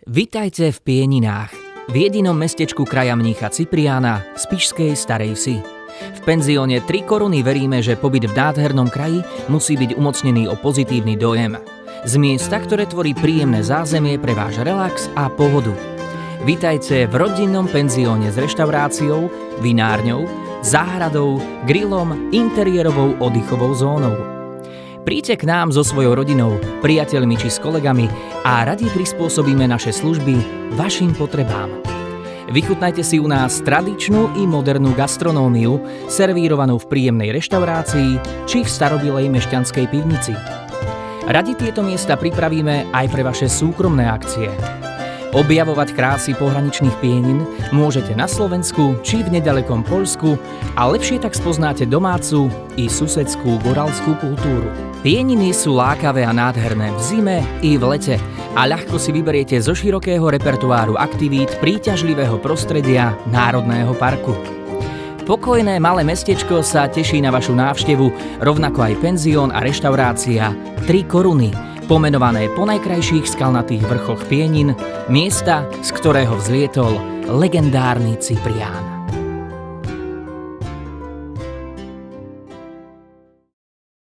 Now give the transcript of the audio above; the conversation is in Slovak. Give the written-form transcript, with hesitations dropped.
Vitajte v Pieninách, v jedinom mestečku kraja mnícha Cipriána v spišskej Starej Vsi. V penzióne 3 koruny veríme, že pobyt v nádhernom kraji musí byť umocnený o pozitívny dojem. Z miesta, ktoré tvorí príjemné zázemie pre váš relax a pohodu. Vitajte v rodinnom penzióne s reštauráciou, vinárňou, záhradou, grillom, interiérovou oddychovou zónou. Príďte k nám so svojou rodinou, priateľmi či s kolegami a radi prispôsobíme naše služby vašim potrebám. Vychutnajte si u nás tradičnú i modernú gastronómiu, servírovanú v príjemnej reštaurácii či v starobilej mešťanskej pivnici. Radi tieto miesta pripravíme aj pre vaše súkromné akcie. Objavovať krásy pohraničných Pienin môžete na Slovensku či v nedalekom Poľsku a lepšie tak spoznáte domácu i susedskú goralskú kultúru. Pieniny sú lákavé a nádherné v zime i v lete a ľahko si vyberiete zo širokého repertoáru aktivít príťažlivého prostredia Národného parku. Pokojné malé mestečko sa teší na vašu návštevu, rovnako aj penzión a reštaurácia 3 koruny, pomenované po najkrajších skalnatých vrchoch Pienin, miesta, z ktorého vzlietol legendárny Ciprián.